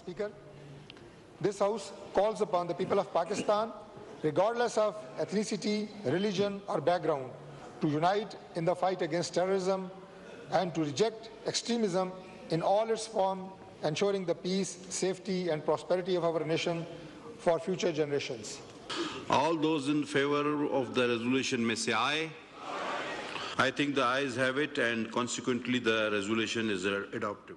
Speaker, this House calls upon the people of Pakistan, regardless of ethnicity, religion or background, to unite in the fight against terrorism and to reject extremism in all its forms, ensuring the peace, safety and prosperity of our nation for future generations. All those in favor of the resolution may say aye. I think the ayes have it and consequently the resolution is adopted.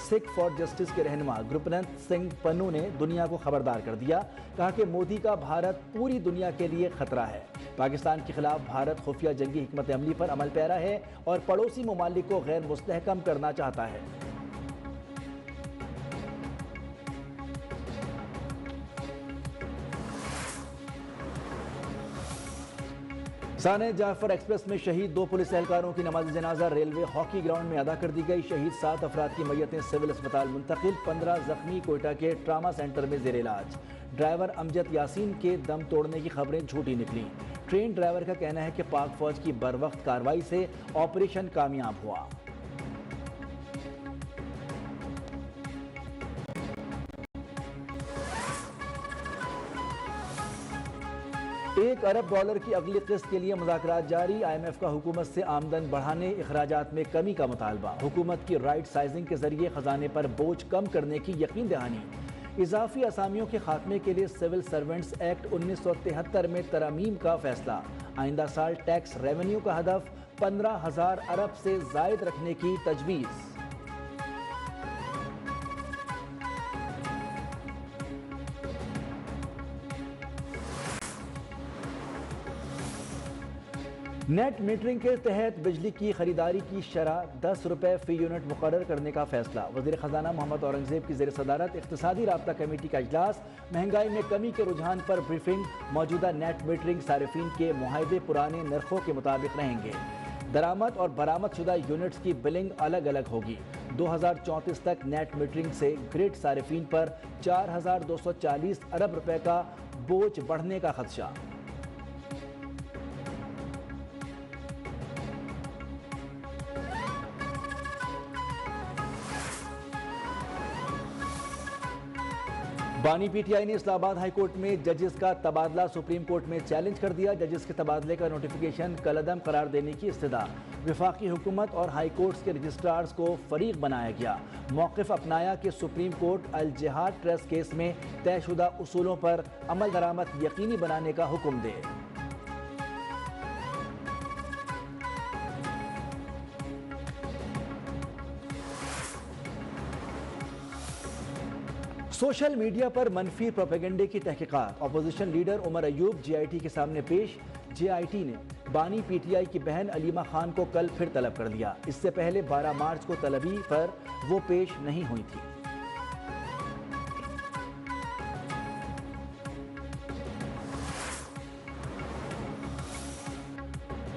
Sikh for justice کے رہنما گروپنت سنگھ پنو نے دنیا کو خبردار کر دیا. کہا کہ مودی کا بھارت پوری دنیا کے لیے خطرہ ہے. پاکستان کے خلاف بھارت خفیہ جنگی حکمت عملی پر عمل پیرا ہے اور پڑوسی ممالک کو غیر مستحکم کرنا چاہتا ہے. سانح جعفر ایکسپریس میں شہید 2 پولیس اہلکاروں کی نماز جنازہ ریلوے ہاکی گراؤنڈ میں ادا کر دی گئی. شہید 7 افراد کی میتیں سول اسپتال منتقل، 15 زخمی کوئٹہ کے ٹراما سینٹر میں زیر علاج. ڈرائیور امجد یاسین کے دم توڑنے کی خبریں جھوٹی نکلیں. ٹرین ڈرائیور کا کہنا ہے کہ پاک فوج کی بروقت کارروائی سے آپریشن کامیاب ہوا. $1 ارب کی اگلی قسط کے لیے مذاکرات جاری. IMF کا حکومت سے آمدن بڑھانے، اخراجات میں کمی کا مطالبہ. حکومت کی رائٹ سائزنگ کے ذریعے خزانے پر بوجھ کم کرنے کی یقین دہانی. اضافی اسامیوں کے خاتمے کے لیے سول سرونٹس ایکٹ 1973 میں ترامیم کا فیصلہ. آئندہ سال ٹیکس ریونیو کا ہدف 15,000 ارب سے زائد رکھنے کی تجویز. نیٹ میٹرنگ کے تحت بجلی کی خریداری کی شرح ₹10 فی یونٹ مقرر کرنے کا فیصلہ. وزیر خزانہ محمد اورنگزیب کی زیر صدارت اقتصادی رابطہ کمیٹی کا اجلاس. مہنگائی میں کمی کے رجحان پر بریفنگ. موجودہ نیٹ میٹرنگ صارفین کے معاہدے پرانے نرخوں کے مطابق رہیں گے. درآمد اور برآمد شدہ یونٹس کی بلنگ الگ الگ ہوگی. 2034 تک نیٹ میٹرنگ سے گریڈ صارفین پر ₹4,240 ارب کا بوجھ بڑھنے کا خدشہ. بانی پی ٹی آئی نے اسلام آباد ہائی کورٹ میں ججز کا تبادلہ سپریم کورٹ میں چیلنج کر دیا. ججز کے تبادلے کا نوٹیفیکیشن کالعدم قرار دینے کی استدعا. وفاقی حکومت اور ہائی کورٹس کے رجسٹرارز کو فریق بنایا گیا. موقف اپنایا کہ سپریم کورٹ الجہاد ٹرسٹ کیس میں طے شدہ اصولوں پر عمل درآمد یقینی بنانے کا حکم دے. سوشل میڈیا پر منفی پروپیگنڈے کی تحقیقات. Opposition leader Omar Ayub GIT کے سامنے پیش. GIT نے بانی پی ٹی آئی کی بہن علیمہ خان کو کل پھر طلب کر لیا. اس سے پہلے 12 مارچ کو طلبی پر وہ پیش نہیں ہوئی تھی.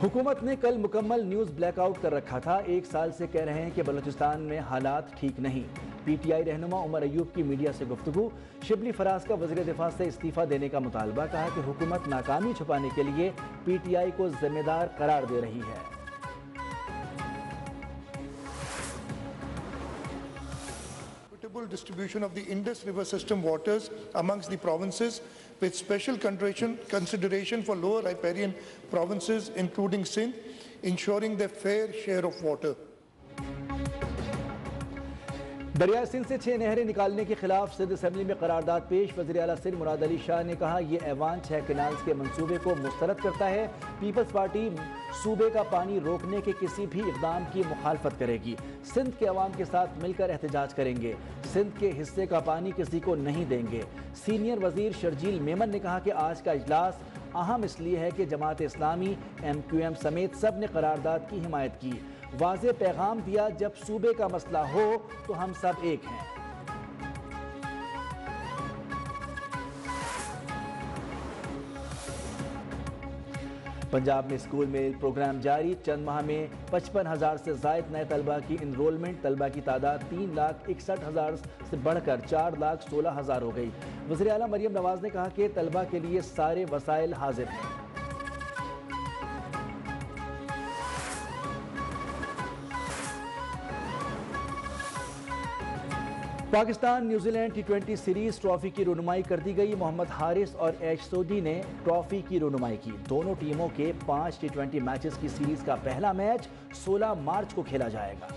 حکومت نے کل مکمل نیوز بلیک آؤٹ کر رکھا تھا. 1 سال سے کہہ رہے ہیں کہ بلوچستان میں حالات ٹھیک نہیں. پی ٹی آئی رہنما عمر ایوب کی میڈیا سے گفتگو. شبلی فراز کا وزیر دفاع سے استعفیٰ دینے کا مطالبہ. کہا کہ حکومت ناکامی چھپانے کے لیے پی ٹی آئی کو ذمہ دار قرار دے رہی ہے. Distribution of the Indus River system waters amongst the provinces with special consideration for lower riparian provinces including Sindh, ensuring their fair share of water. دریائے سندھ سے 6 نہریں نکالنے کے خلاف سندھ اسمبلی میں قرارداد پیش. وزیر اعلیٰ سندھ مراد علی شاہ نے کہا یہ ایوان 6 کینالز کے منصوبے کو مسترد کرتا ہے. پیپلز پارٹی صوبے کا پانی روکنے کے کسی بھی اقدام کی مخالفت کرے گی. سندھ کے عوام کے ساتھ مل کر احتجاج کریں گے. سندھ کے حصے کا پانی کسی کو نہیں دیں گے. سینئر وزیر شرجیل میمن نے کہا کہ آج کا اجلاس اہم اس لیے ہے کہ جماعت اسلامی، MQM سمیت سب نے قرارداد کی حمایت کی. واضح پیغام دیا جب صوبے کا مسئلہ ہو تو ہم سب ایک ہیں. پنجاب میں اسکول میں پروگرام جاری. چند ماہ میں 55,000 سے زائد نئے طلبہ کی انرولمنٹ. طلبہ کی تعداد 3,61,000 سے بڑھ کر 4,16,000 ہو گئی. وزیر اعلیٰ مریم نواز نے کہا کہ طلبہ کے لیے سارے وسائل حاضر ہیں. Pakistan New Zealand T20 series trophy کی رونمائی کر دی گئی. محمد حارث اور ایش سودی نے ٹرافی کی رونمائی کی. دونوں ٹیموں کے 5 T20 میچز کی سیریز کا پہلا میچ 16 مارچ کو کھیلا جائے گا.